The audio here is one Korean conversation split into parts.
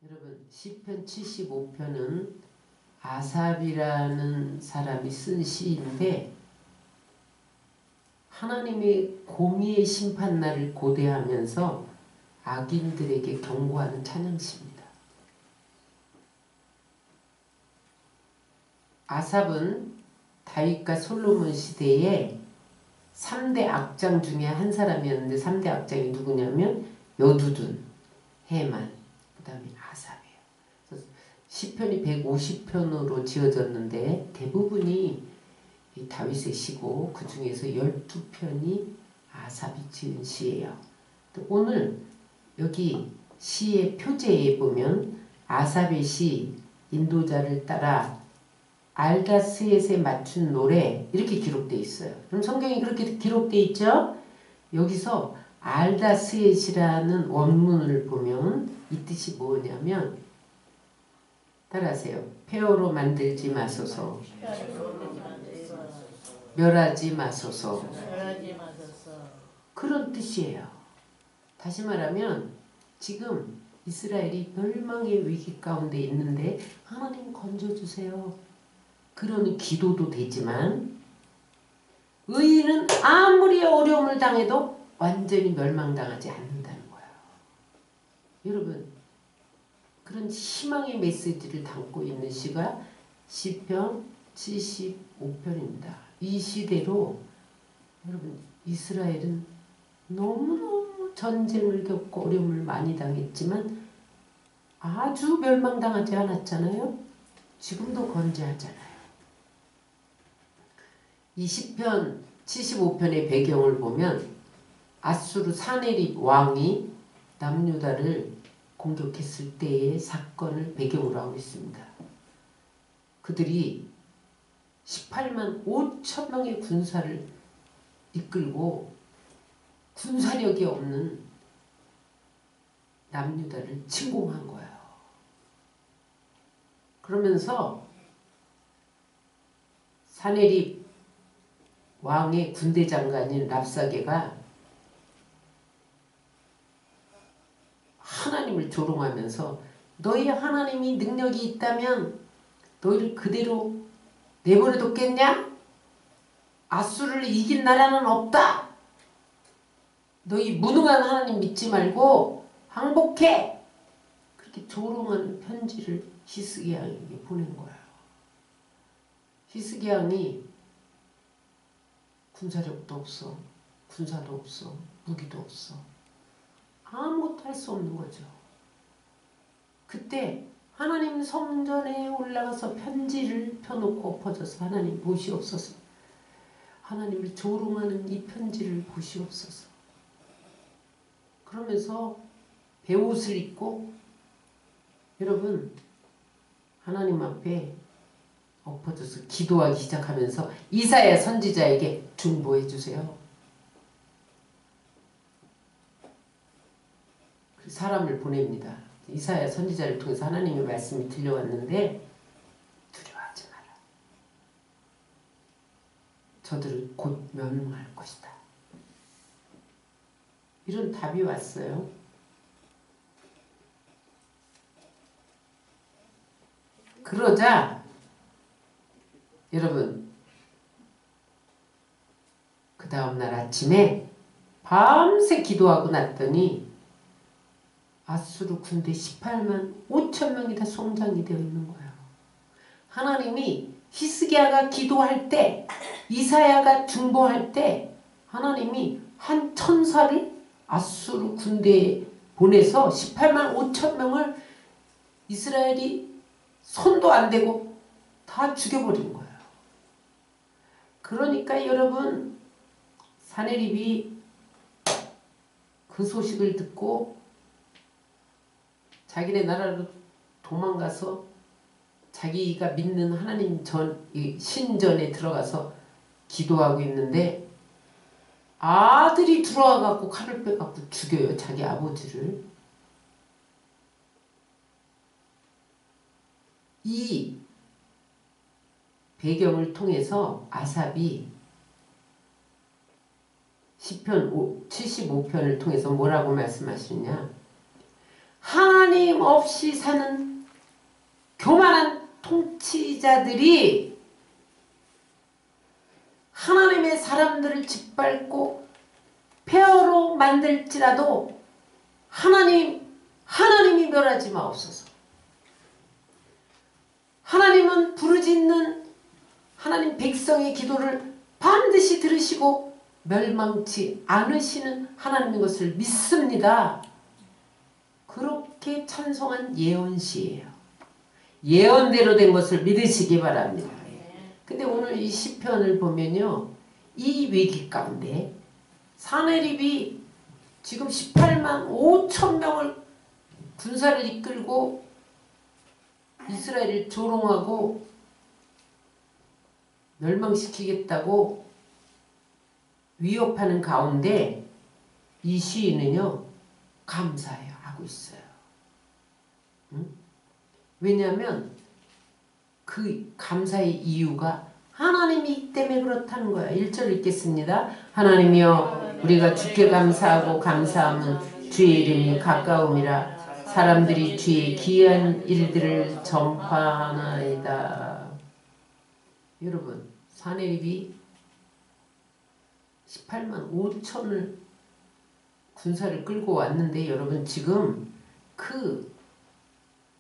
여러분 시편 75편은 아삽이라는 사람이 쓴 시인데 하나님의 공의의 심판날을 고대하면서 악인들에게 경고하는 찬양시입니다. 아삽은 다윗과 솔로몬 시대에 3대 악장 중에 한 사람이었는데 3대 악장이 누구냐면 여두둔, 해만, 그 다음에 아삽이에요. 그래서 시편이 150편으로 지어졌는데 대부분이 다윗의 시고 그 중에서 12편이 아삽이 지은 시예요. 오늘 여기 시의 표제에 보면 아삽의 시 인도자를 따라 알다스엣에 맞춘 노래 이렇게 기록되어 있어요. 그럼 성경이 그렇게 기록되어 있죠? 여기서 알다스엣이라는 원문을 보면 이 뜻이 뭐냐면 따라하세요. 폐허로 만들지 마소서, 멸하지 마소서, 그런 뜻이에요. 다시 말하면 지금 이스라엘이 멸망의 위기 가운데 있는데 하나님 건져주세요. 그런 기도도 되지만 의인은 아무리 어려움을 당해도 완전히 멸망당하지 않는다는 거예요. 여러분 그런 희망의 메시지를 담고 있는 시가 시편 75편입니다. 이 시대로 여러분 이스라엘은 너무너무 전쟁을 겪고 어려움을 많이 당했지만 아주 멸망당하지 않았잖아요. 지금도 건재하잖아요. 이 시편 75편의 배경을 보면 아수르 사네립 왕이 남유다를 공격했을 때의 사건을 배경으로 하고 있습니다. 그들이 18만 5천 명의 군사를 이끌고 군사력이 없는 남유다를 침공한 거예요. 그러면서 사네립 왕의 군대 장관인 랍사게가 하나님을 조롱하면서 너희 하나님이 능력이 있다면 너희를 그대로 내버려 뒀겠냐? 아수르를 이긴 나라는 없다. 너희 무능한 하나님 믿지 말고 항복해. 그렇게 조롱하는 편지를 히스기야에게 보낸 거예요. 히스기야는 군사력도 없어, 군사도 없어, 무기도 없어. 아무것도 할 수 없는 거죠. 그때 하나님 성전에 올라가서 편지를 펴놓고 엎어져서 하나님 보시옵소서. 하나님을 조롱하는 이 편지를 보시옵소서. 그러면서 베옷을 입고 여러분 하나님 앞에 엎어져서 기도하기 시작하면서 이사야 선지자에게 중보해 주세요. 사람을 보냅니다. 이사야 선지자를 통해서 하나님의 말씀이 들려왔는데 두려워하지 마라. 저들은 곧 멸망할 것이다. 이런 답이 왔어요. 그러자 여러분 그 다음날 아침에 밤새 기도하고 났더니 아수르 군대 18만 5천 명이 다 송장이 되어 있는 거예요. 하나님이 히스기야가 기도할 때 이사야가 중보할 때 하나님이 한 천사를 아수르 군대에 보내서 18만 5천 명을 이스라엘이 손도 안 대고 다 죽여버린 거예요. 그러니까 여러분 사네립이 그 소식을 듣고 자기네 나라로 도망가서 자기가 믿는 하나님 신전에 들어가서 기도하고 있는데 아들이 들어와갖고 칼을 빼갖고 죽여요. 자기 아버지를. 이 배경을 통해서 아삽이 시편 75편을 통해서 뭐라고 말씀하시느냐. 하나님 없이 사는 교만한 통치자들이 하나님의 사람들을 짓밟고 폐허로 만들지라도 하나님이 멸하지 마옵소서. 하나님은 부르짖는 하나님 백성의 기도를 반드시 들으시고 멸망치 않으시는 하나님인 것을 믿습니다. 그렇게 찬송한 예언시예요. 예언대로 된 것을 믿으시기 바랍니다. 근데 오늘 이 시편을 보면요, 이 위기 가운데 사내립이 지금 18만 5천 명을 군사를 이끌고 이스라엘을 조롱하고 멸망시키겠다고 위협하는 가운데 이 시인은요, 감사해요 하고 있어요. 응? 왜냐하면 그 감사의 이유가 하나님이기 때문에 그렇다는 거야. 1절 읽겠습니다. 하나님이여 우리가 주께 감사하고 감사함은 주의 이름이 가까움이라 사람들이 주의 기이한 일들을 전파하나이다. 여러분, 사내립이 18만 5천을 군사를 끌고 왔는데 여러분 지금 그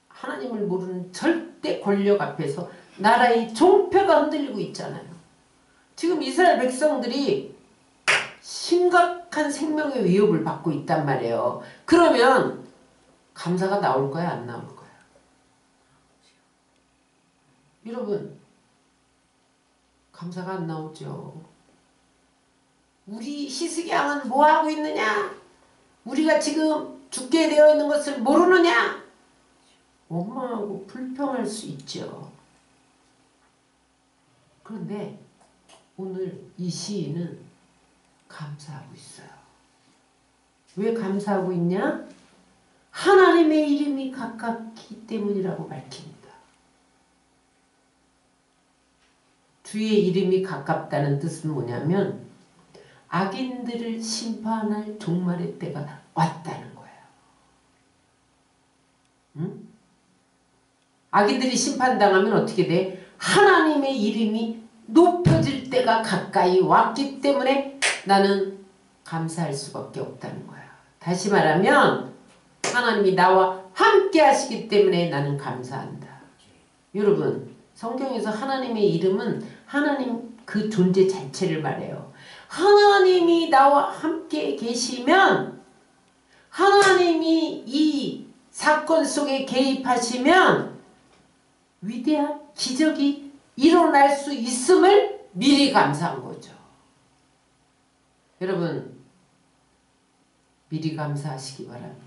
하나님을 모르는 절대 권력 앞에서 나라의 종패가 흔들리고 있잖아요. 지금 이스라엘 백성들이 심각한 생명의 위협을 받고 있단 말이에요. 그러면 감사가 나올 거야, 안 나올 거야? 여러분, 감사가 안 나오죠. 우리 희숙이 양은 뭐하고 있느냐? 우리가 지금 죽게 되어 있는 것을 모르느냐? 원망하고 불평할 수 있죠. 그런데 오늘 이 시인은 감사하고 있어요. 왜 감사하고 있냐? 하나님의 이름이 가깝기 때문이라고 밝힙니다. 주의 이름이 가깝다는 뜻은 뭐냐면 악인들을 심판할 종말의 때가 왔다는 거예요. 응? 악인들이 심판당하면 어떻게 돼? 하나님의 이름이 높여질 때가 가까이 왔기 때문에 나는 감사할 수밖에 없다는 거야. 다시 말하면 하나님이 나와 함께 하시기 때문에 나는 감사한다. 여러분, 성경에서 하나님의 이름은 하나님 그 존재 자체를 말해요. 하나님이 나와 함께 계시면, 하나님이 이 사건 속에 개입하시면 위대한 기적이 일어날 수 있음을 미리 감사한 거죠. 여러분, 미리 감사하시기 바랍니다.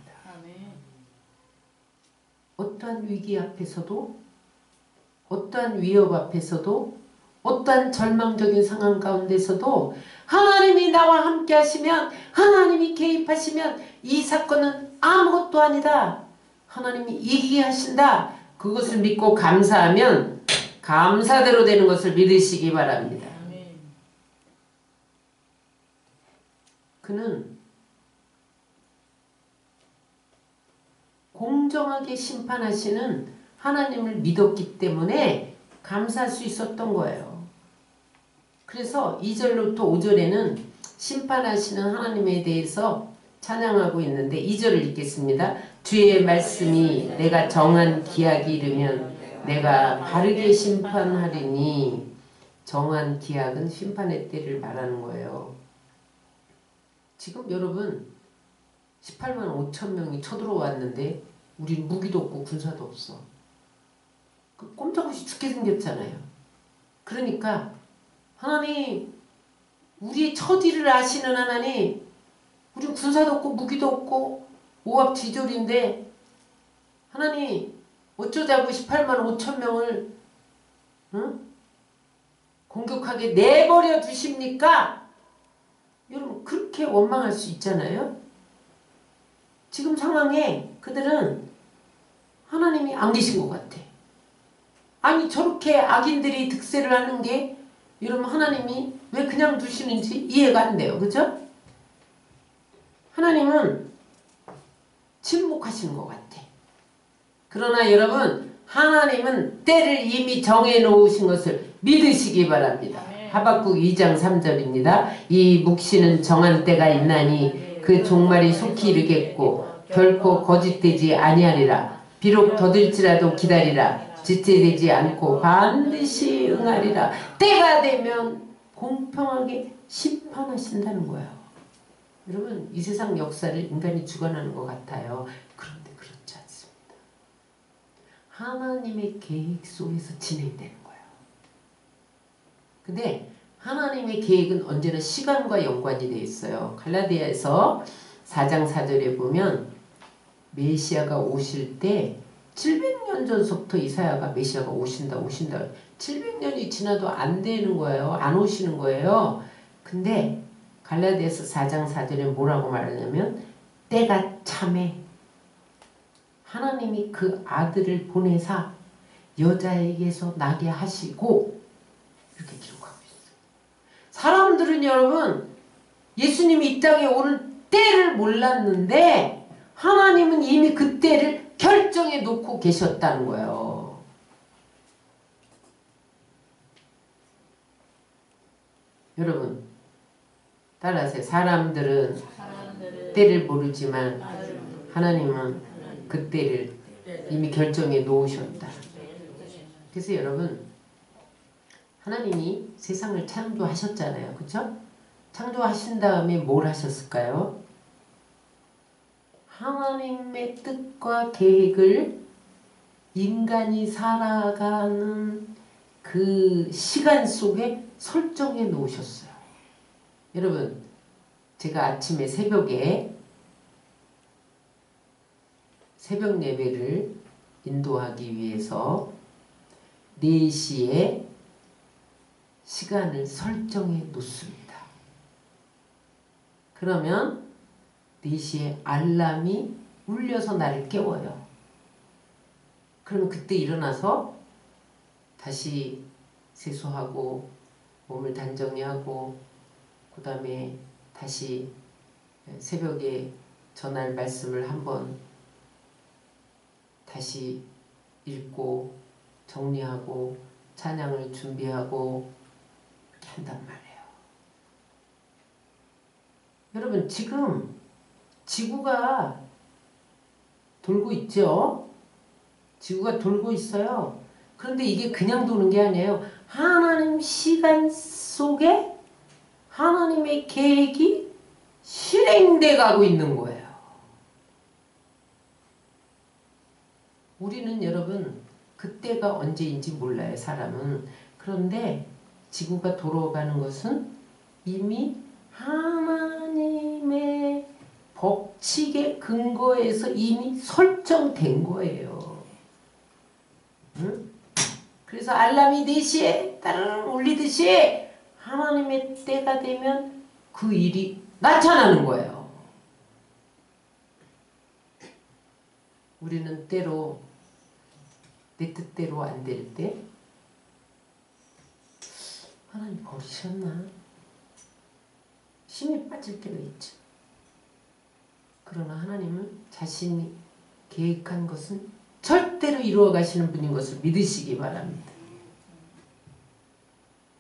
어떠한 위기 앞에서도, 어떠한 위협 앞에서도, 어떠한 절망적인 상황 가운데서도 하나님이 나와 함께 하시면, 하나님이 개입하시면 이 사건은 아무것도 아니다. 하나님이 이기게 하신다. 그것을 믿고 감사하면 감사대로 되는 것을 믿으시기 바랍니다. 그는 공정하게 심판하시는 하나님을 믿었기 때문에 감사할 수 있었던 거예요. 그래서 2절로부터 5절에는 심판하시는 하나님에 대해서 찬양하고 있는데 2절을 읽겠습니다. 주의 말씀이 내가 정한 기약이 이르면 내가 바르게 심판하리니. 정한 기약은 심판의 때를 말하는 거예요. 지금 여러분 18만 5천 명이 쳐들어왔는데 우린 무기도 없고 군사도 없어. 꼼짝없이 죽게 생겼잖아요. 그러니까 하나님, 우리 처지를 아시는 하나님, 우린 군사도 없고 무기도 없고 오합지졸인데 하나님 어쩌자고 18만 5천 명을 공격하게 내버려 두십니까? 여러분 그렇게 원망할 수 있잖아요. 지금 상황에 그들은 하나님이 안 계신 것 같아. 아니 저렇게 악인들이 득세를 하는 게 여러분 하나님이 왜 그냥 두시는지 이해가 안 돼요. 그죠? 하나님은 침묵하신 것 같아. 그러나 여러분, 하나님은 때를 이미 정해놓으신 것을 믿으시기 바랍니다. 하박국 2장 3절입니다. 이 묵시는 정한 때가 있나니 그 종말이 속히 이르겠고 결코 거짓되지 아니하리라. 비록 더딜지라도 기다리라. 지체되지 않고 반드시 응하리라. 때가 되면 공평하게 심판하신다는 거예요. 여러분, 이 세상 역사를 인간이 주관하는 것 같아요. 그런데 그렇지 않습니다. 하나님의 계획 속에서 진행되는 거예요. 근데 하나님의 계획은 언제나 시간과 연관이 되어 있어요. 갈라디아에서 4장 4절에 보면 메시아가 오실 때 700년 전서부터 이사야가 메시아가 오신다. 700년이 지나도 안 되는 거예요. 안 오시는 거예요. 근데 갈라디아서 4장 4절에 뭐라고 말하냐면 때가 참에 하나님이 그 아들을 보내사 여자에게서 나게 하시고 이렇게 기록하고 있어요. 사람들은 여러분 예수님이 이 땅에 오는 때를 몰랐는데 하나님은 이미 그 때를 결정해 놓고 계셨다는 거예요. 여러분 따라하세요. 사람들은 때를 모르지만 하나님은 그 때를 이미 결정해 놓으셨다. 그래서 여러분 하나님이 세상을 창조하셨잖아요. 그렇죠? 창조하신 다음에 뭘 하셨을까요? 하나님의 뜻과 계획을 인간이 살아가는 그 시간 속에 설정해 놓으셨어요. 여러분 제가 아침에 새벽에 새벽 예배를 인도하기 위해서 4시에 시간을 설정해 놓습니다. 그러면 4시에 알람이 울려서 나를 깨워요. 그러면 그때 일어나서 다시 세수하고 몸을 단정히하고 그 다음에 다시 새벽에 전할 말씀을 한번 다시 읽고 정리하고 찬양을 준비하고 이렇게 한단 말이에요. 여러분 지금 지구가 돌고 있죠? 지구가 돌고 있어요. 그런데 이게 그냥 도는 게 아니에요. 하나님 시간 속에 하나님의 계획이 실행돼 가고 있는 거예요. 우리는 여러분 그때가 언제인지 몰라요. 사람은. 그런데 지구가 돌아가는 것은 이미 하나님의 법칙에 근거해서 이미 설정된 거예요. 응? 그래서 알람이 4시에 따르릉 울리듯이 하나님의 때가 되면 그 일이 나타나는 거예요. 우리는 때로 내 뜻대로 안 될 때 하나님 버리셨나? 힘이 빠질 때가 있죠. 그러나 하나님은 자신이 계획한 것은 절대로 이루어 가시는 분인 것을 믿으시기 바랍니다.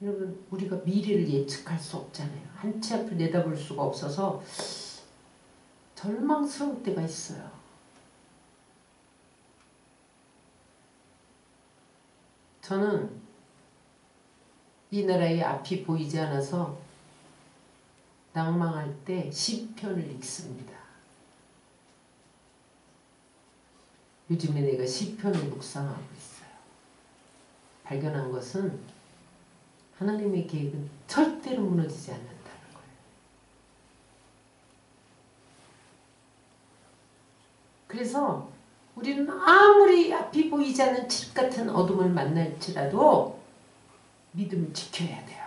여러분 우리가 미래를 예측할 수 없잖아요. 한 치 앞을 내다볼 수가 없어서 절망스러울 때가 있어요. 저는 이 나라의 앞이 보이지 않아서 낭망할 때 시편을 읽습니다. 요즘에 내가 시편을 묵상하고 있어요. 발견한 것은 하나님의 계획은 절대로 무너지지 않는다는 거예요. 그래서 우리는 아무리 앞이 보이지 않는 칠 같은 어둠을 만날지라도 믿음을 지켜야 돼요.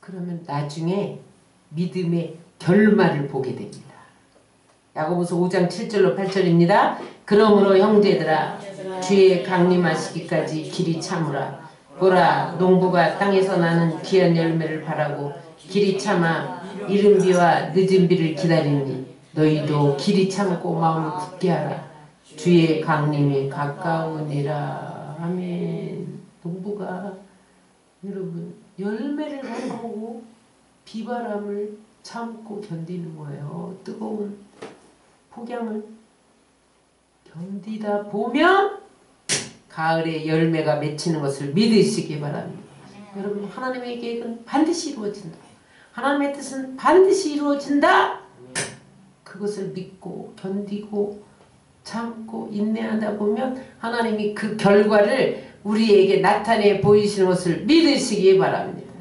그러면 나중에 믿음의 결말을 보게 됩니다. 야고보서 5장 7절로 8절입니다. 그러므로 형제들아 주의 강림하시기까지 길이 참으라. 보라 농부가 땅에서 나는 귀한 열매를 바라고 길이 참아 이른 비와 늦은 비를 기다리니 너희도 길이 참고 마음을 굳게 하라. 주의 강림이 가까우니라. 아멘. 농부가 여러분 열매를 맛보고 비바람을 참고 견디는 거예요. 뜨거운 폭염을 견디다 보면 가을에 열매가 맺히는 것을 믿으시기 바랍니다. 여러분 하나님의 계획은 반드시 이루어진다. 하나님의 뜻은 반드시 이루어진다. 그것을 믿고 견디고 참고 인내하다 보면 하나님이 그 결과를 우리에게 나타내 보이시는 것을 믿으시기 바랍니다.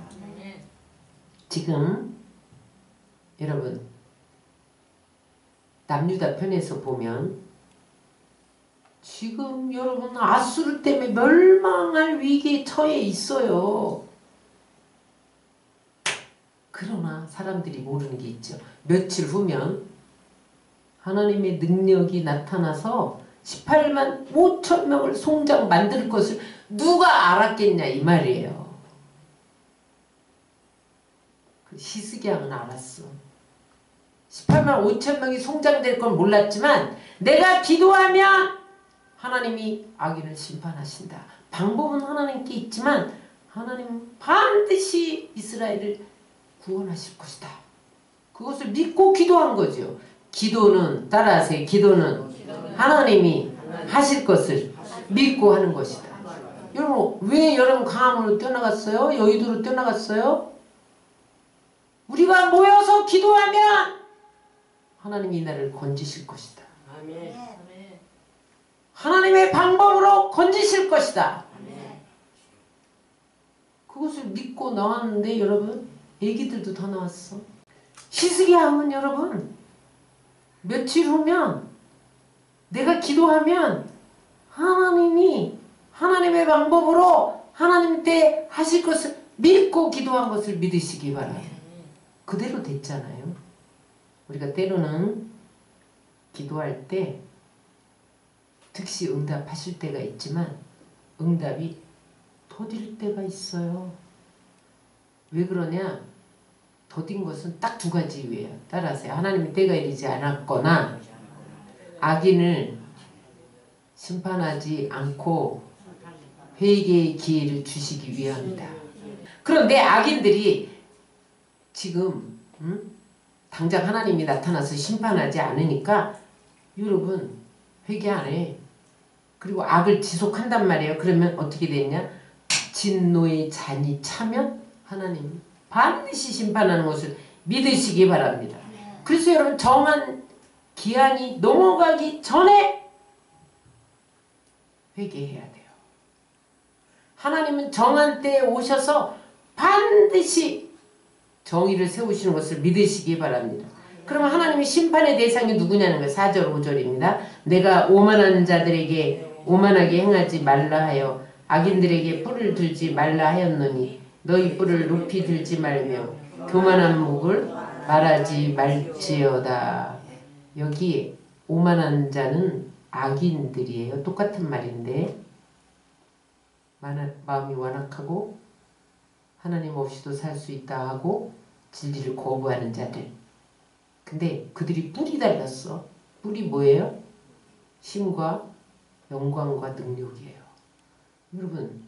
지금 여러분 남유다 편에서 보면 지금 여러분 아수르 때문에 멸망할 위기에 처해 있어요. 그러나 사람들이 모르는 게 있죠. 며칠 후면 하나님의 능력이 나타나서 18만 5천 명을 송장 만들 것을 누가 알았겠냐 이 말이에요. 히스기야는 알았어. 18만 5천 명이 송장될 건 몰랐지만 내가 기도하면 하나님이 악인을 심판하신다. 방법은 하나님께 있지만 하나님은 반드시 이스라엘을 구원하실 것이다. 그것을 믿고 기도한 거죠. 기도는 따라하세요. 기도는 하나님이 하실 것을 믿고 하는 것이다. 여러분 왜 여러분 강함으로 떠나갔어요? 여의도로 떠나갔어요? 우리가 모여서 기도하면 하나님이 이 나라를 건지실 것이다. 아멘. 하나님의 방법으로 건지실 것이다. 그것을 믿고 나왔는데 여러분 애기들도 다 나왔어. 히스기야 하면 여러분 며칠 후면 내가 기도하면 하나님이 하나님의 방법으로 하나님 때 하실 것을 믿고 기도한 것을 믿으시기 바랍니다. 그대로 됐잖아요. 우리가 때로는 기도할 때 즉시 응답하실 때가 있지만 응답이 더딜 때가 있어요. 왜 그러냐? 더딘 것은 딱 두 가지 이유예요. 따라하세요. 하나님이 때가 이르지 않았거나 악인을 심판하지 않고 회개의 기회를 주시기 위함이다. 그런데 악인들이 지금 당장 하나님이 나타나서 심판하지 않으니까 여러분 회개 안 해. 그리고 악을 지속한단 말이에요. 그러면 어떻게 되냐? 진노의 잔이 차면 하나님 반드시 심판하는 것을 믿으시기 바랍니다. 그래서 여러분 정한 기한이 넘어가기 전에 회개해야 돼요. 하나님은 정한 때에 오셔서 반드시 정의를 세우시는 것을 믿으시기 바랍니다. 그러면 하나님의 심판의 대상이 누구냐는 거예요. 4절 5절입니다. 내가 오만한 자들에게 오만하게 행하지 말라 하여 악인들에게 뿔을 들지 말라 하였노니 너희 뿔을 높이 들지 말며 교만한 목을 말하지 말지어다. 여기 오만한 자는 악인들이에요. 똑같은 말인데 마음이 완악하고 하나님 없이도 살 수 있다 하고 진리를 거부하는 자들. 근데 그들이 뿔이 달렸어. 뿔이 뭐예요? 힘과 영광과 능력이에요. 여러분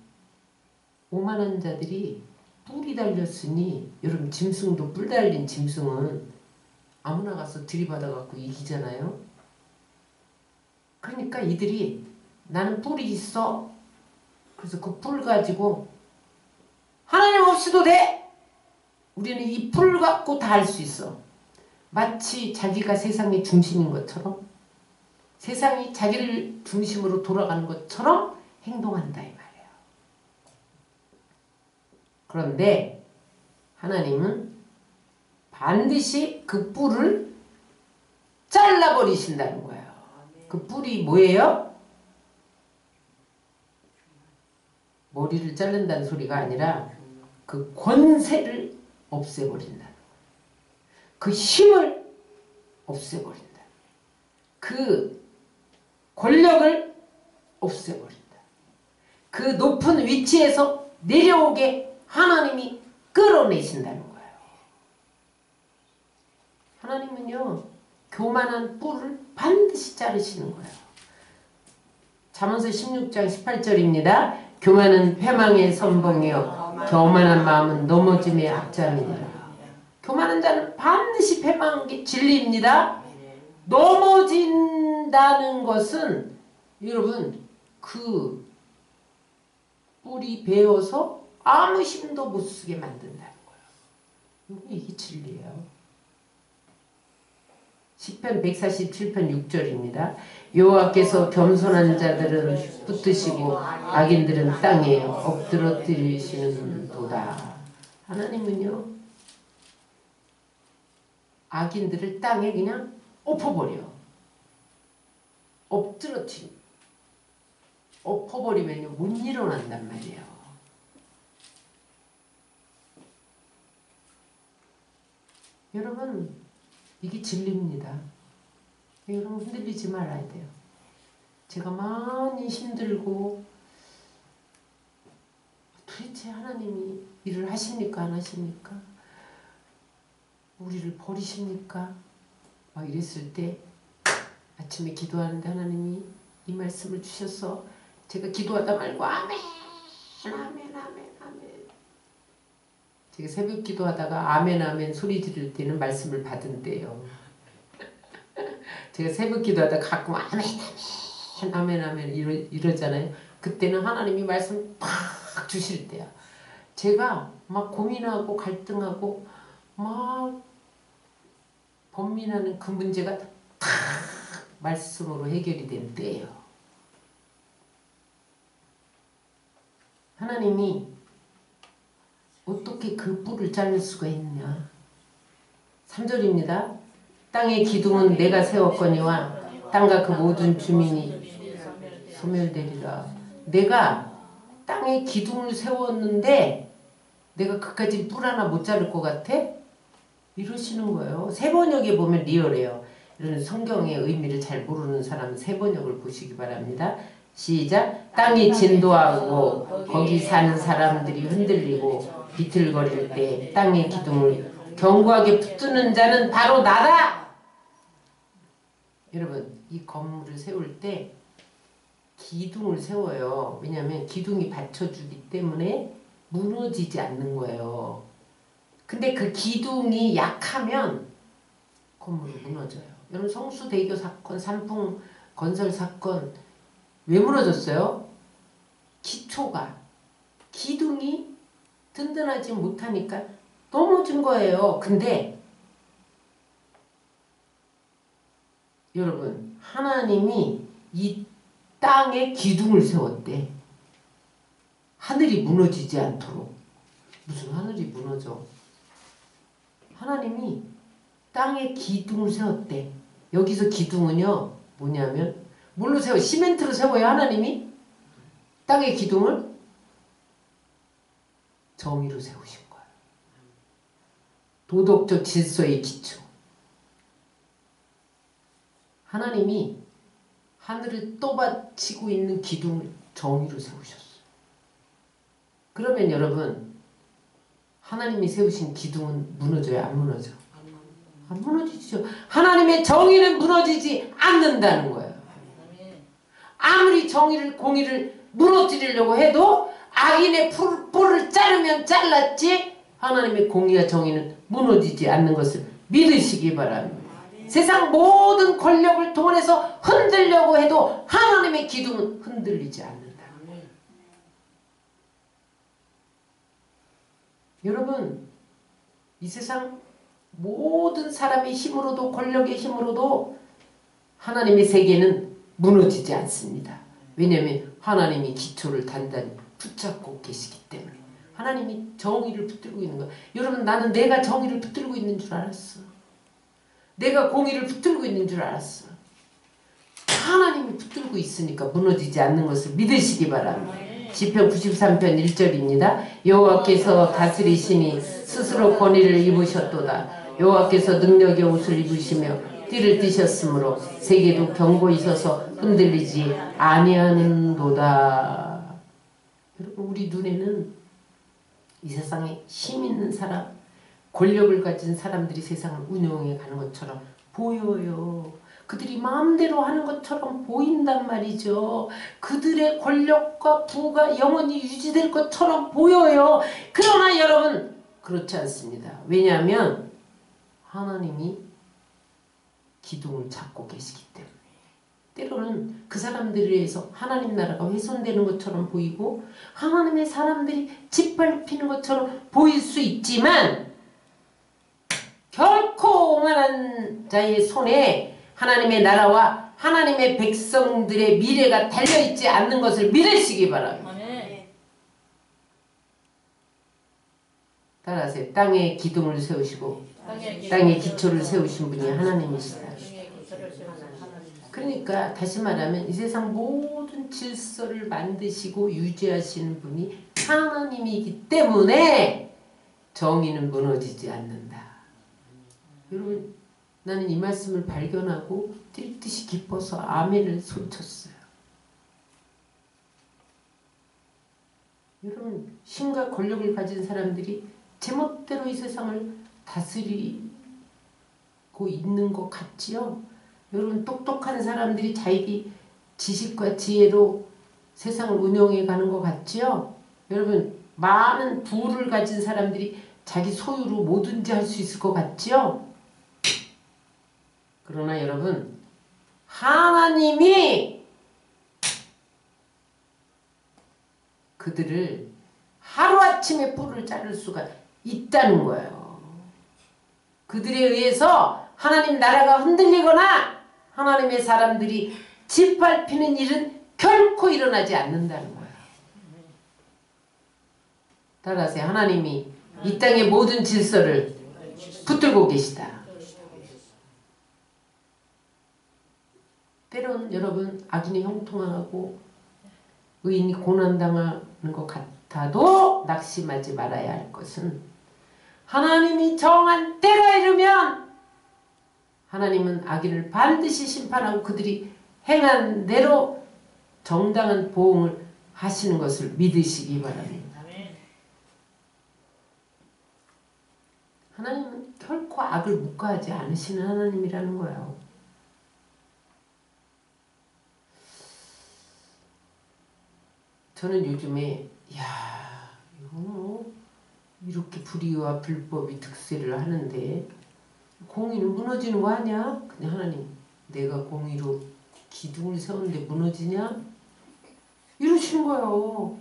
오만한 자들이 뿔이 달렸으니 여러분 짐승도 뿔 달린 짐승은 아무나 가서 들이받아갖고 이기잖아요. 그러니까 이들이 나는 뿔이 있어. 그래서 그 뿔 가지고 하나님 없이도 돼. 우리는 이 뿔 갖고 다 할 수 있어. 마치 자기가 세상의 중심인 것처럼 세상이 자기를 중심으로 돌아가는 것처럼 행동한다 이 말이에요. 그런데 하나님은 반드시 그 뿔을 잘라버리신다는 거예요. 그 뿔이 뭐예요? 머리를 자른다는 소리가 아니라 그 권세를 없애버린다. 그 힘을 없애버린다. 그 권력을 없애버린다. 그 높은 위치에서 내려오게 하나님이 끌어내신다는 거예요. 하나님은요 교만한 뿔을 반드시 자르시는 거예요. 잠언서 16장 18절입니다. 교만은 패망의 선봉이요 교만한 마음은 넘어짐의 악잠이니라. 교만한 자는 반드시 패망한 게 진리입니다. 넘어진다는 것은 여러분 그 뿔이 베어서 아무 힘도 못 쓰게 만든다는 거예요. 이게 진리예요. 시편 147편 6절입니다. 여호와께서 겸손한 자들은 붙드시고 악인들은 땅에 엎드러뜨리시는도다. 하나님은요 악인들을 땅에 그냥 엎어버려. 엎어버리면요 못 일어난단 말이에요. 여러분 이게 진리입니다. 여러분 흔들리지 말아야 돼요. 제가 많이 힘들고 도대체 하나님이 일을 하십니까 안 하십니까? 우리를 버리십니까? 막 이랬을 때 아침에 기도하는데 하나님이 이 말씀을 주셔서 제가 기도하다 말고 아멘 아멘 아멘 아멘 제가 새벽 기도하다가 아멘 아멘 소리 지를 때는 말씀을 받은대요. 제가 새벽 기도하다 가끔 아멘 아멘 아멘 아멘 이러잖아요. 그때는 하나님이 말씀 팍 주실 때야. 제가 막 고민하고 갈등하고 막 번민하는 그 문제가 탁 말씀으로 해결이 된 때예요. 하나님이 어떻게 그 뿔을 자를 수가 있냐. 3절입니다. 땅의 기둥은 내가 세웠거니와 땅과 그 모든 주민이 소멸되리라. 내가 땅에 기둥을 세웠는데 내가 그까지 뿔 하나 못 자를 것 같아? 이러시는 거예요. 세번역에 보면 리얼해요. 이런 성경의 의미를 잘 모르는 사람은 세번역을 보시기 바랍니다. 시작. 땅이 진도하고 거기 사는 사람들이 흔들리고 비틀거릴 때 땅의 기둥을 견고하게 붙드는 자는 바로 나다. 여러분 이 건물을 세울 때 기둥을 세워요. 왜냐하면 기둥이 받쳐주기 때문에 무너지지 않는 거예요. 근데 그 기둥이 약하면 건물이 무너져요. 여러분 성수대교 사건, 삼풍 건설 사건 왜 무너졌어요? 기초가 기둥이 든든하지 못하니까 넘어진 거예요. 근데 여러분 하나님이 이 땅에 기둥을 세웠대. 하늘이 무너지지 않도록. 무슨 하늘이 무너져. 하나님이 땅에 기둥을 세웠대. 여기서 기둥은요 뭐냐면 뭘로 세워? 시멘트로 세워요 하나님이? 땅의 기둥을? 정의로 세우신 거예요. 도덕적 질서의 기초. 하나님이 하늘을 떠받치고 있는 기둥을 정의로 세우셨어요. 그러면 여러분 하나님이 세우신 기둥은 무너져요? 안 무너져? 안 무너지죠. 하나님의 정의는 무너지지 않는다는 거예요. 아무리 정의를 공의를 무너뜨리려고 해도 악인의 뿔을 자르면 잘랐지 하나님의 공의와 정의는 무너지지 않는 것을 믿으시기 바랍니다. 세상 모든 권력을 동원해서 흔들려고 해도 하나님의 기둥은 흔들리지 않는다. 여러분 이 세상 모든 사람의 힘으로도 권력의 힘으로도 하나님의 세계는 무너지지 않습니다. 왜냐하면 하나님이 기초를 단단히 붙잡고 계시기 때문에. 하나님이 정의를 붙들고 있는 거야. 여러분 나는 내가 정의를 붙들고 있는 줄 알았어. 내가 공의를 붙들고 있는 줄 알았어. 하나님이 붙들고 있으니까 무너지지 않는 것을 믿으시기 바랍니다. 시편 93편 1절입니다. 여호와께서 다스리시니 스스로 권위를 입으셨도다. 여호와께서 능력의 옷을 입으시며 띠를 띠셨으므로 세계도 견고히 서서 흔들리지 아니하는도다. 여러분 우리 눈에는 이 세상에 힘 있는 사람, 권력을 가진 사람들이 세상을 운영해 가는 것처럼 보여요. 그들이 마음대로 하는 것처럼 보인단 말이죠. 그들의 권력과 부가 영원히 유지될 것처럼 보여요. 그러나 여러분 그렇지 않습니다. 왜냐하면 하나님이 기둥을 잡고 계시기 때문에. 때로는 그 사람들에 의해서 하나님 나라가 훼손되는 것처럼 보이고 하나님의 사람들이 짓밟히는 것처럼 보일 수 있지만 결코 오만한 자의 손에 하나님의 나라와 하나님의 백성들의 미래가 달려있지 않는 것을 믿으시기 바랍니다. 따라서 땅에 기둥을 세우시고 땅에 기초를 세우신 분이 하나님이시다. 그러니까 다시 말하면 이 세상 모든 질서를 만드시고 유지하시는 분이 하나님이기 때문에 정의는 무너지지 않는다. 여러분 나는 이 말씀을 발견하고 뛸 듯이 기뻐서 아멘을 소쳤어요. 여러분 힘과 권력을 가진 사람들이 제멋대로 이 세상을 다스리고 있는 것 같지요? 여러분 똑똑한 사람들이 자기 지식과 지혜로 세상을 운영해 가는 것 같지요? 여러분 많은 부를 가진 사람들이 자기 소유로 뭐든지 할 수 있을 것 같지요? 그러나 여러분 하나님이 그들을 하루아침에 뿔을 자를 수가 있다는 거예요. 그들에 의해서 하나님 나라가 흔들리거나 하나님의 사람들이 짓밟히는 일은 결코 일어나지 않는다는 거예요. 따라서 하나님이 이 땅의 모든 질서를 붙들고 계시다. 때론 여러분 악인이 형통하고 의인이 고난당하는 것 같아도 낙심하지 말아야 할 것은 하나님이 정한 때가 이르면 하나님은 악인을 반드시 심판하고 그들이 행한 대로 정당한 보응을 하시는 것을 믿으시기 바랍니다. 하나님은 결코 악을 묵과하지 않으시는 하나님이라는 거예요. 저는 요즘에 이거 이렇게 불의와 불법이 득세를 하는데 공의는 무너지는 거 아니야? 근데 하나님 내가 공의로 기둥을 세우는데 무너지냐? 이러시는 거예요.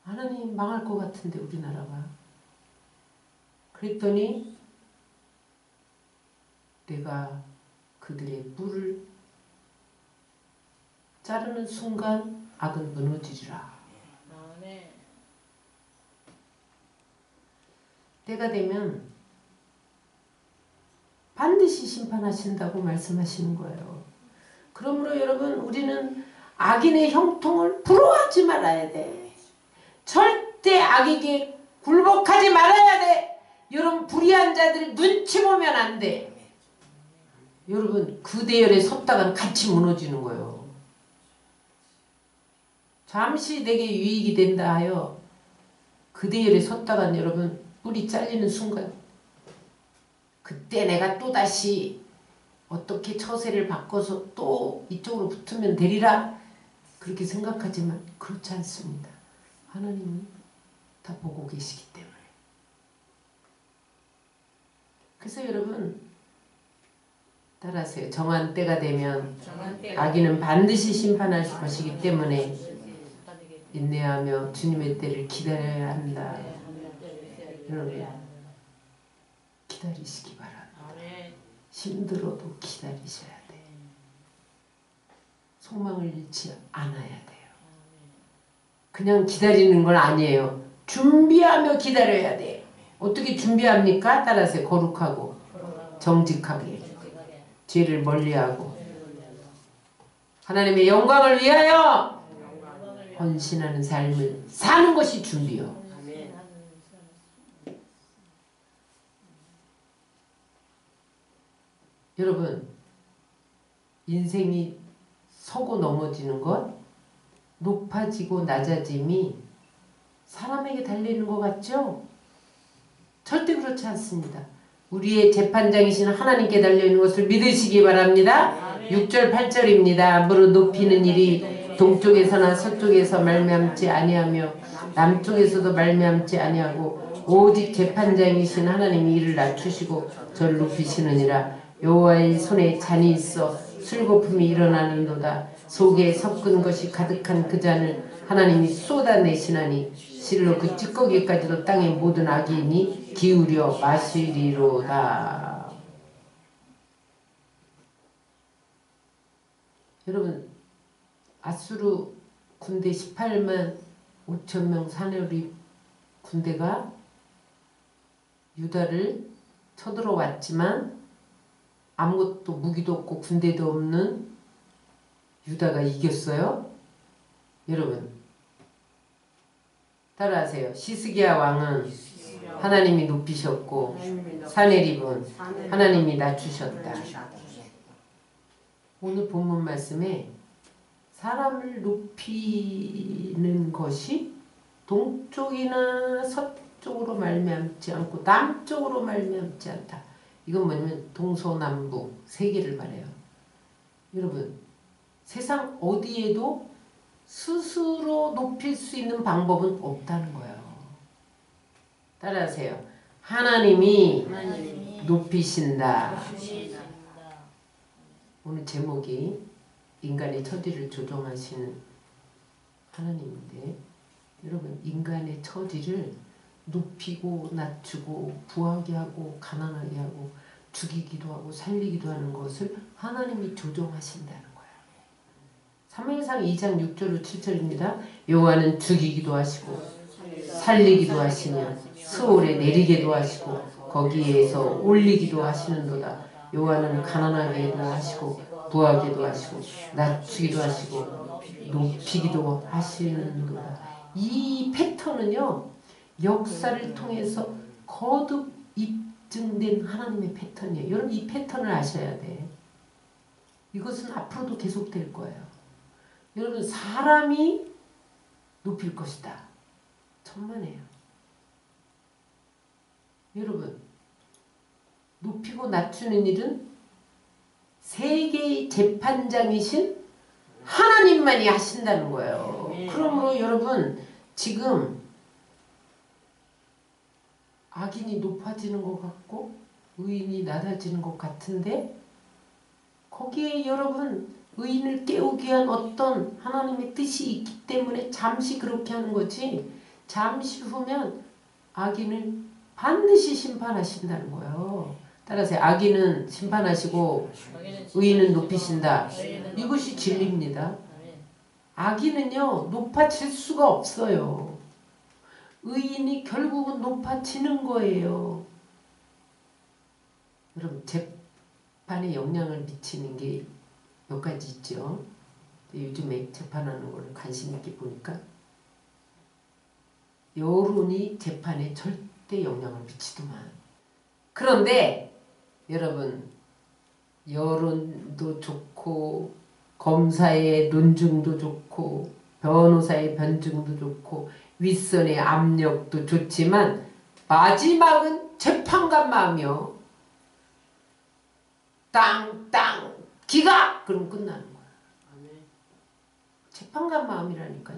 하나님 망할 것 같은데 우리나라가. 그랬더니 내가 그들의 뿔을 자르는 순간 악은 무너지리라. 때가 되면 반드시 심판하신다고 말씀하시는 거예요. 그러므로 여러분 우리는 악인의 형통을 부러워하지 말아야 돼. 절대 악에게 굴복하지 말아야 돼. 여러분 불의한 자들 눈치 보면 안 돼. 여러분 그 대열에 섰다가는 같이 무너지는 거예요. 잠시 내게 유익이 된다 하여 그 대열에 섰다가는 여러분 뿔이 잘리는 순간 그때 내가 또다시 어떻게 처세를 바꿔서 또 이쪽으로 붙으면 되리라 그렇게 생각하지만 그렇지 않습니다. 하나님은 다 보고 계시기 때문에. 그래서 여러분 따라하세요. 정한 때가 되면 악인은 반드시 심판할 것이기 때문에 인내하며 주님의 때를 기다려야 한다. 여러분 기다리시기 바랍니다. 힘들어도 기다리셔야 돼. 소망을 잃지 않아야 돼요. 그냥 기다리는 건 아니에요. 준비하며 기다려야 돼. 어떻게 준비합니까? 따라서 거룩하고 정직하게 죄를 멀리하고 하나님의 영광을 위하여 헌신하는 삶을 사는 것이 준비요. 여러분 인생이 서고 넘어지는 것 높아지고 낮아짐이 사람에게 달리는 것 같죠? 절대 그렇지 않습니다. 우리의 재판장이신 하나님께 달려있는 것을 믿으시기 바랍니다. 6절 8절입니다. 무릇 높이는 일이 동쪽에서나 서쪽에서 말미암지 아니하며 남쪽에서도 말미암지 아니하고 오직 재판장이신 하나님이 이를 낮추시고 저를 높이시느니라. 여호와의 손에 잔이 있어 술거품이 일어나는도다. 속에 섞은 것이 가득한 그 잔을 하나님이 쏟아내시나니 실로 그 찌꺼기까지도 땅의 모든 악인이 기울여 마시리로다. 여러분, 아수르 군대 18만 5천 명 사내리 군대가 유다를 쳐들어왔지만 아무것도 무기도 없고 군대도 없는 유다가 이겼어요. 여러분 따라하세요. 시스기야 왕은 하나님이 높이셨고 사네립은 하나님이 낮추셨다. 오늘 본문 말씀에 사람을 높이는 것이 동쪽이나 서쪽으로 말미암지 않고 남쪽으로 말미암지 않다. 이건 뭐냐면 동서남북 세 개를 말해요. 여러분 세상 어디에도 스스로 높일 수 있는 방법은 없다는 거예요. 따라하세요. 하나님이 높이신다. 오늘 제목이 인간의 처지를 조정하시는 하나님인데 여러분 인간의 처지를 높이고 낮추고 부하게 하고 가난하게 하고 죽이기도 하고 살리기도 하는 것을 하나님이 조정하신다는 거예요. 사무엘상 2장 6절로 7절입니다. 여호와는 죽이기도 하시고 살리기도 하시며 스올에 내리게도 하시고 거기에서 올리기도 하시는도다. 여호와는 가난하게도 하시고 부하게도 하시고 낮추기도 하시고 높이기도 하시는도다. 이 패턴은요 역사를 통해서 거듭 입증된 하나님의 패턴이에요. 여러분 이 패턴을 아셔야 돼. 이것은 앞으로도 계속될 거예요. 여러분 사람이 높일 것이다. 천만에요. 여러분 높이고 낮추는 일은 세계의 재판장이신 하나님만이 하신다는 거예요. 그러므로 여러분 지금 악인이 높아지는 것 같고 의인이 낮아지는 것 같은데 거기에 여러분 의인을 깨우기 위한 어떤 하나님의 뜻이 있기 때문에 잠시 그렇게 하는 거지 잠시 후면 악인을 반드시 심판하신다는 거예요. 따라서 악인은 심판하시고 의인은 높이신다. 이것이 진리입니다. 악인은요 높아질 수가 없어요. 의인이 결국은 높아지는 거예요. 여러분 재판에 영향을 미치는 게 몇 가지 있죠. 요즘에 재판하는 걸 관심 있게 보니까 여론이 재판에 절대 영향을 미치더만. 그런데 여러분 여론도 좋고 검사의 논증도 좋고 변호사의 변증도 좋고 윗선의 압력도 좋지만 마지막은 재판관 마음이요. 땅 기각! 그럼 끝나는 거야. 재판관 마음이라니까요.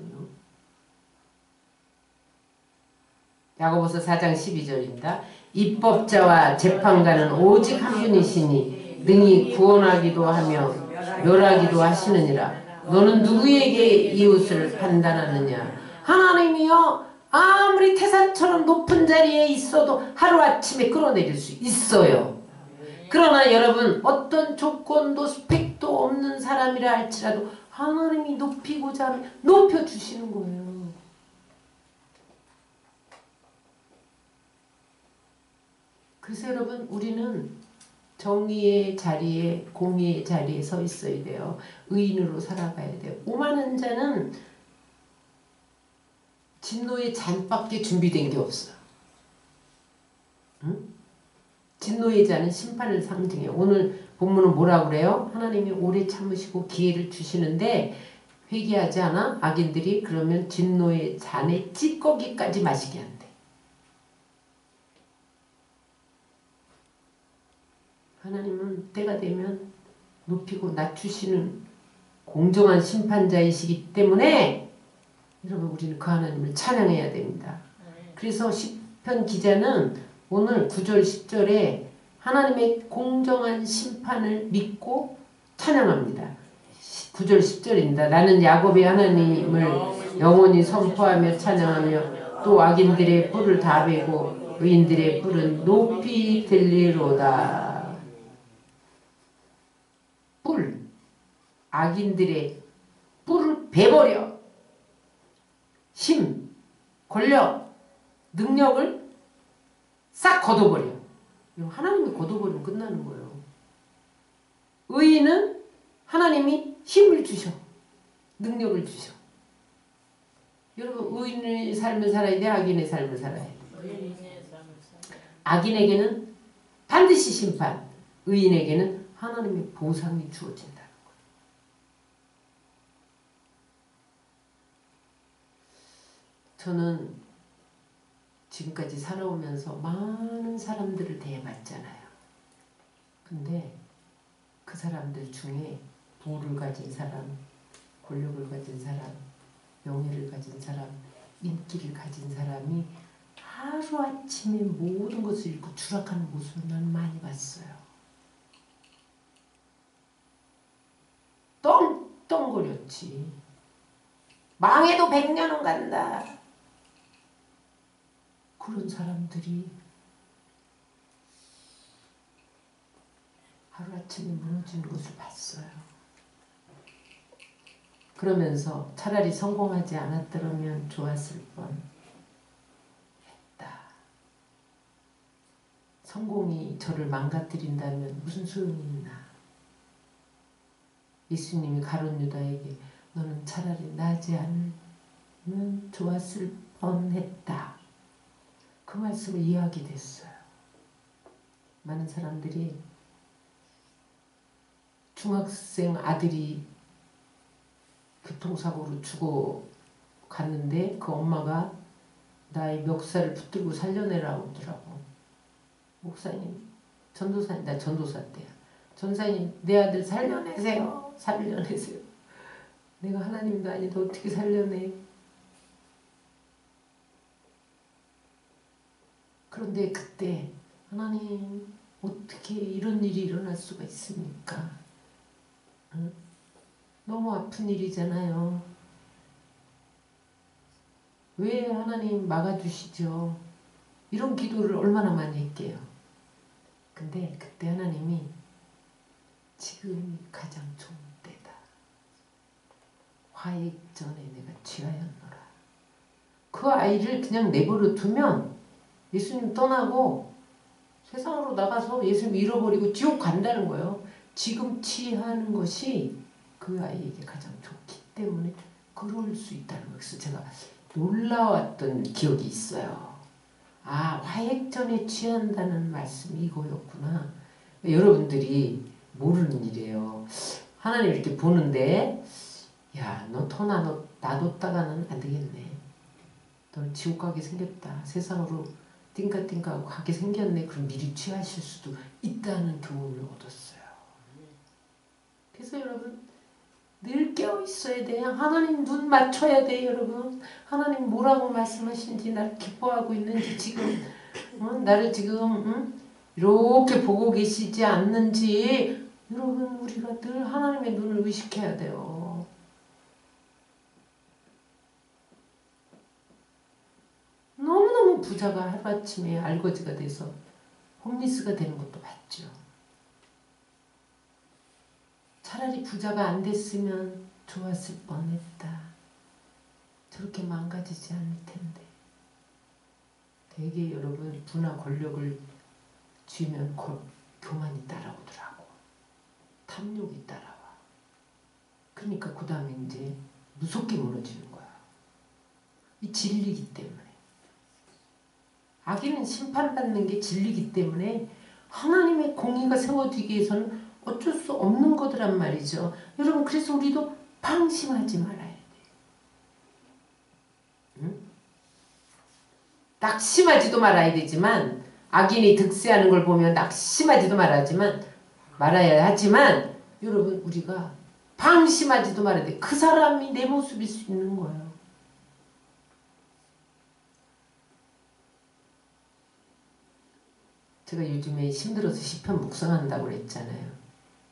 야고보서 4장 12절입니다. 입법자와 재판관은 오직 한 분이시니 능히 구원하기도 하며 멸하기도 하시느니라. 너는 누구에게 이웃을 판단하느냐? 하나님이요 아무리 태산처럼 높은 자리에 있어도 하루아침에 끌어내릴 수 있어요. 그러나 여러분 어떤 조건도 스펙도 없는 사람이라 할지라도 하나님이 높이고자 하면 높여주시는 거예요. 그래서 여러분 우리는 정의의 자리에 공의의 자리에 서 있어야 돼요. 의인으로 살아가야 돼요. 오만한 자는 진노의 잔밖에 준비된 게 없어요. 응? 진노의 잔은 심판을 상징해요. 오늘 본문은 뭐라고 그래요? 하나님이 오래 참으시고 기회를 주시는데 회개하지 않아? 악인들이 그러면 진노의 잔의 찌꺼기까지 마시게 한대. 하나님은 때가 되면 높이고 낮추시는 공정한 심판자이시기 때문에 여러분 우리는 그 하나님을 찬양해야 됩니다. 그래서 시편 기자는 오늘 9절 10절에 하나님의 공정한 심판을 믿고 찬양합니다. 9절 10절입니다. 나는 야곱의 하나님을 영원히 선포하며 찬양하며 또 악인들의 뿔을 다 베고 의인들의 뿔은 높이 들리로다. 뿔, 악인들의 뿔을 베버려 힘, 권력, 능력을 싹 걷어버려. 하나님이 걷어버리면 끝나는 거예요. 의인은 하나님이 힘을 주셔. 능력을 주셔. 여러분 의인의 삶을 살아야 돼? 악인의 삶을 살아야 돼? 악인에게는 반드시 심판, 의인에게는 하나님의 보상이 주어진다는 거예요. 저는 지금까지 살아오면서 많은 사람들을 대해봤잖아요. 근데 그 사람들 중에 부를 가진 사람, 권력을 가진 사람, 명예를 가진 사람, 인기를 가진 사람이 하루아침에 모든 것을 잃고 추락하는 모습을 나는 많이 봤어요. 떵떵거렸지. 망해도 100년은 간다. 그런 사람들이 하루아침에 무너지는 것을 봤어요. 그러면서 차라리 성공하지 않았더라면 좋았을 뻔했다. 성공이 저를 망가뜨린다면 무슨 소용이 있나. 예수님이 가룟 유다에게 너는 차라리 나지 않으면 좋았을 뻔했다. 그 말씀을 이해하게 됐어요. 많은 사람들이 중학생 아들이 교통사고로 죽어갔는데 그 엄마가 나의 멱살을 붙들고 살려내라고 하더라고. 목사님, 전도사님, 나 전도사 때야. 전사님, 내 아들 살려내세요. 살려내세요. 내가 하나님도 아닌데 어떻게 살려내. 그런데 그때 하나님 어떻게 이런 일이 일어날 수가 있습니까? 응? 너무 아픈 일이잖아요. 왜 하나님 막아주시죠? 이런 기도를 얼마나 많이 했게요. 근데 그때 하나님이 지금이 가장 좋은 때다. 화해 전에 내가 취하였노라. 그 아이를 그냥 내버려 두면 예수님 떠나고 세상으로 나가서 예수님 잃어버리고 지옥 간다는 거예요. 지금 취하는 것이 그 아이에게 가장 좋기 때문에 그럴 수 있다는 거예요. 그래서 제가 놀라웠던 기억이 있어요. 아, 화액전에 취한다는 말씀이 이거였구나. 여러분들이 모르는 일이에요. 하나님 이렇게 보는데 야, 너 더 놔뒀다가는 안 되겠네. 너 지옥 가게 생겼다. 세상으로 띵까띵까 가게 생겼네. 그럼 미리 취하실 수도 있다는 교훈을 얻었어요. 그래서 여러분 늘 깨어있어야 돼요. 하나님 눈 맞춰야 돼요. 여러분 하나님 뭐라고 말씀하시는지 나를 기뻐하고 있는지 지금 나를 지금 이렇게 보고 계시지 않는지 여러분 우리가 늘 하나님의 눈을 의식해야 돼요. 너무너무 부자가 하루아침에 알거지가 돼서 홈리스가 되는 것도 봤죠. 차라리 부자가 안 됐으면 좋았을 뻔했다. 저렇게 망가지지 않을 텐데. 되게 여러분 부나 권력을 쥐면 교만이 따라오더라고. 탐욕이 따라와. 그러니까 그 다음에 이제 무섭게 무너지는 거야. 이 진리기 때문에. 악인은 심판받는 게 진리기 때문에 하나님의 공의가 세워지기 위해서는 어쩔 수 없는 거더란 말이죠. 여러분 그래서 우리도 방심하지 말아야 돼. 응? 낙심하지도 말아야 되지만 악인이 득세하는 걸 보면 낙심하지도 말아야지만 말아야 하지만 여러분 우리가 방심하지도 말아야 돼. 그 사람이 내 모습일 수 있는 거예요. 제가 요즘에 힘들어서 시편 묵상한다고 그랬잖아요.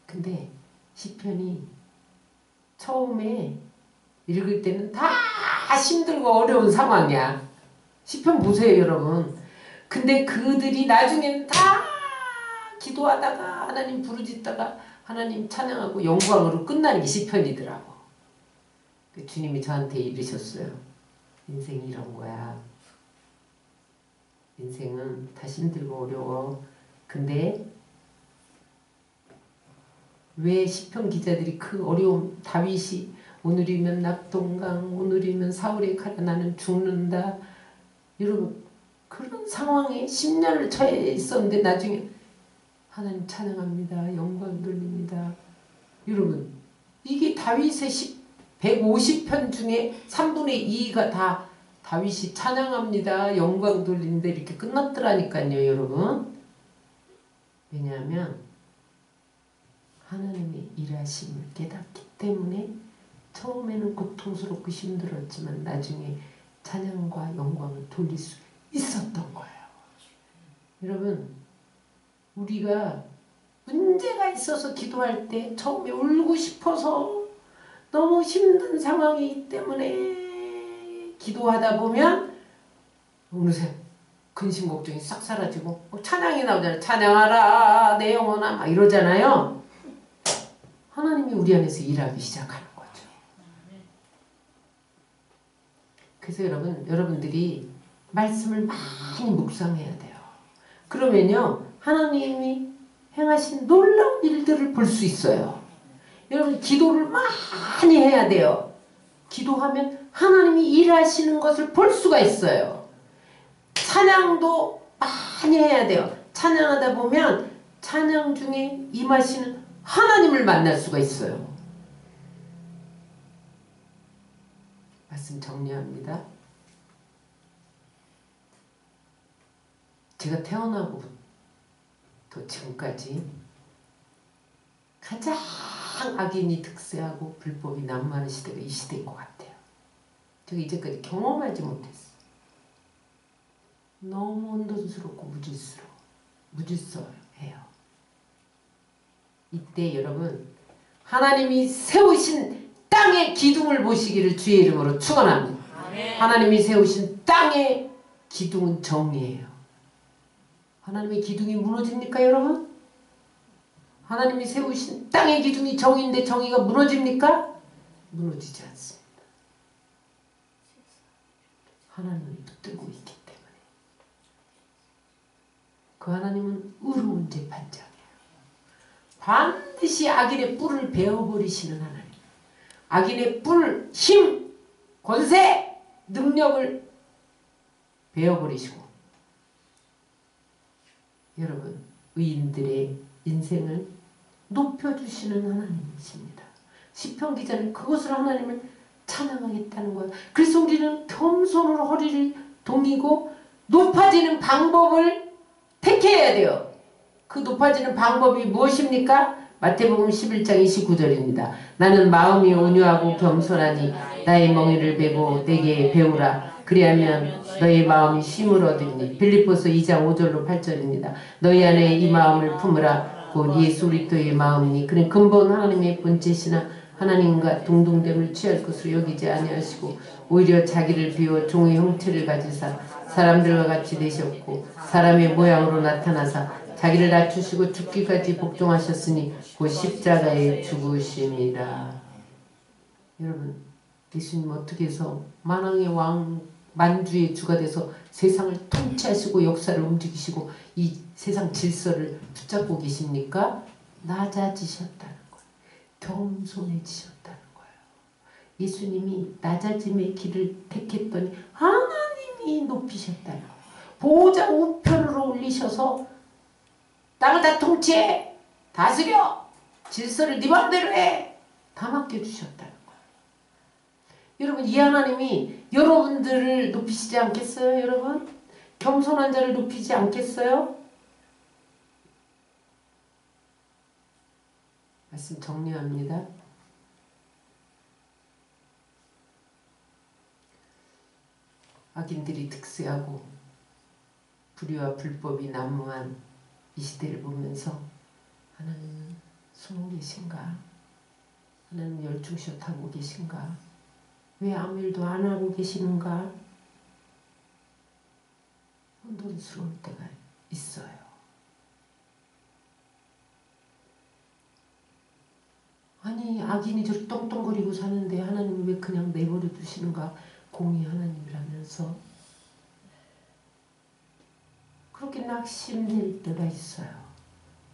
근데 시편이 처음에 읽을 때는 다 힘들고 어려운 상황이야. 시편 보세요 여러분. 근데 그들이 나중에는 다 기도하다가 하나님 부르짖다가 하나님 찬양하고 영광으로 끝나는 게 시편이더라고. 주님이 저한테 이르셨어요. 인생이 이런 거야. 인생은 다 힘들고 어려워. 근데 왜 시편 기자들이 그 어려움, 다윗이 오늘이면 낙동강, 오늘이면 사울의 칼에 나는 죽는다. 여러분 그런 상황에 10년을 처해 있었는데 나중에 하나님 찬양합니다. 영광 돌립니다. 여러분 이게 다윗의 150편 중에 3분의 2가 다 다윗이 찬양합니다. 영광 돌린다 이렇게 끝났더라니까요. 여러분. 왜냐하면 하나님의 일하심을 깨닫기 때문에 처음에는 고통스럽고 힘들었지만 나중에 찬양과 영광을 돌릴 수 있었던 거예요. 여러분 우리가 문제가 있어서 기도할 때 처음에 울고 싶어서 너무 힘든 상황이기 때문에 기도하다 보면 어느새 근심 걱정이 싹 사라지고 찬양이 나오잖아요. 찬양하라 내 영혼아 막 이러잖아요. 하나님이 우리 안에서 일하기 시작하는 거죠. 그래서 여러분들이 말씀을 많이 묵상해야 돼요. 그러면요 하나님이 행하신 놀라운 일들을 볼 수 있어요. 여러분 기도를 많이 해야 돼요. 기도하면 하나님이 일하시는 것을 볼 수가 있어요. 찬양도 많이 해야 돼요. 찬양하다 보면 찬양 중에 임하시는 하나님을 만날 수가 있어요. 말씀 정리합니다. 제가 태어나고부터 지금까지 가장 악인이 득세하고 불법이 난무하는 시대가 이 시대인 것 같아요. 제가 이제까지 경험하지 못했어요. 너무 혼돈스럽고 무질서해요. 이때 여러분 하나님이 세우신 땅의 기둥을 보시기를 주의 이름으로 축원합니다. 하나님이 세우신 땅의 기둥은 정의예요. 하나님의 기둥이 무너집니까 여러분? 하나님이 세우신 땅의 기둥이 정의인데 정의가 무너집니까? 무너지지 않습니다. 하나님이 붙들고 있기 때문에. 그 하나님은 의로운 재판장이에요. 반드시 악인의 뿔을 베어버리시는 하나님. 악인의 뿔, 힘, 권세, 능력을 베어버리시고 여러분 의인들의 인생을 높여주시는 하나님이십니다. 시편 기자는 그것을 하나님을 찬양하겠다는 거예요. 그래서 우리는 겸손으로 허리를 동이고 높아지는 방법을 택해야 돼요. 그 높아지는 방법이 무엇입니까? 마태복음 11장 29절입니다. 나는 마음이 온유하고 겸손하니 나의 멍에를 베고 내게 배우라. 그리하면 너의 마음이 쉼을 얻으니. 빌립보서 2장 5절로 8절입니다. 너희 안에 이 마음을 품으라. 곧 예수 그리스도의 마음이니 그는 근본 하나님의 본체시나 하나님과 동등됨을 취할 것으로 여기지 아니하시고 오히려 자기를 비워 종의 형체를 가지사 사람들과 같이 되셨고 사람의 모양으로 나타나사 자기를 낮추시고 죽기까지 복종하셨으니 곧 십자가에 죽으심이라. 여러분 예수님 어떻게 해서 만왕의 왕 만주의 주가 돼서 세상을 통치하시고 역사를 움직이시고 이 세상 질서를 붙잡고 계십니까? 낮아지셨다는 거예요. 겸손해지셨다는 거예요. 예수님이 낮아짐의 길을 택했더니 하나님이 높이셨다는 거예요. 보호자 우편으로 올리셔서 땅을 다 통치해, 다스려, 질서를 네 맘대로 해, 다 맡겨주셨다는 거예요. 여러분 이 하나님이 여러분들을 높이시지 않겠어요? 여러분? 겸손한 자를 높이지 않겠어요? 말씀 정리합니다. 악인들이 득세하고 불의와 불법이 난무한 이 시대를 보면서 하나님은 숨어 계신가? 하나님 열중시어 타고 계신가? 왜 아무 일도 안 하고 계시는가? 혼돈스러울 때가 있어요. 아니 악인이 저렇게 똥똥거리고 사는데 하나님은 왜 그냥 내버려 두시는가? 공의 하나님이라면서 그렇게 낙심될 때가 있어요.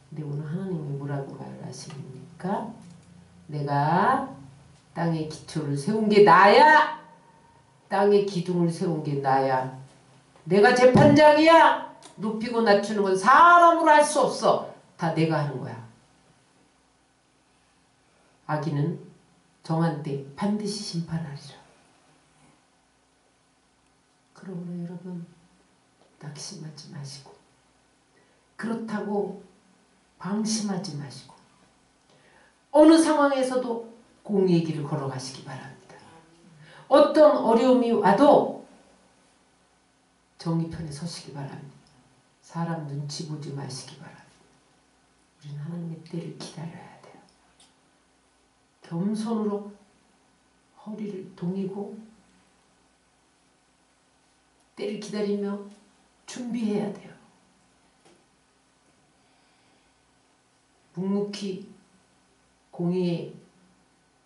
근데 오늘 하나님이 뭐라고 말하십니까? 내가 땅의 기초를 세운 게 나야. 땅의 기둥을 세운 게 나야. 내가 재판장이야. 높이고 낮추는 건 사람으로 할 수 없어. 다 내가 하는 거야. 악인은 정한 때 반드시 심판하리라. 그러므로 여러분 낙심하지 마시고 그렇다고 방심하지 마시고 어느 상황에서도 공의의 길을 걸어가시기 바랍니다. 어떤 어려움이 와도 정의 편에 서시기 바랍니다. 사람 눈치 보지 마시기 바랍니다. 우리는 하나님의 때를 기다려야 돼요. 겸손으로 허리를 동이고 때를 기다리며 준비해야 돼요. 묵묵히 공의의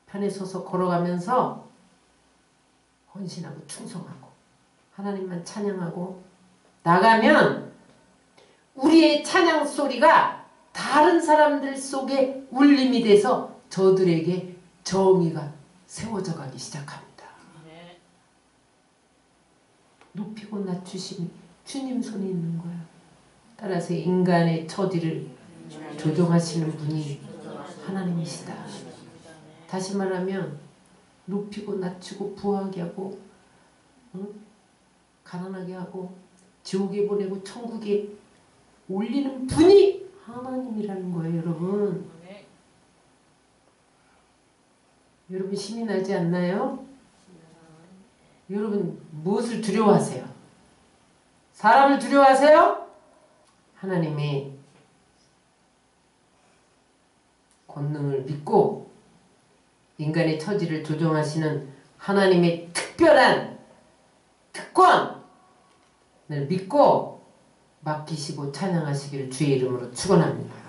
편에 서서 걸어가면서 헌신하고 충성하고 하나님만 찬양하고 나가면 우리의 찬양 소리가 다른 사람들 속에 울림이 돼서 저들에게 정의가 세워져 가기 시작합니다. 높이고 낮추심이 주님 손에 있는 거야. 따라서 인간의 처지를 조정하시는 분이 하나님이시다. 다시 말하면 높이고 낮추고 부하게 하고 가난하게 하고 지옥에 보내고 천국에 올리는 분이 하나님이라는 거예요. 여러분. 여러분 신이 나지 않나요? 여러분 무엇을 두려워하세요? 사람을 두려워하세요? 하나님의 권능을 믿고 인간의 처지를 조정하시는 하나님의 특별한 특권을 믿고 맡기시고 찬양하시기를 주의 이름으로 축원합니다.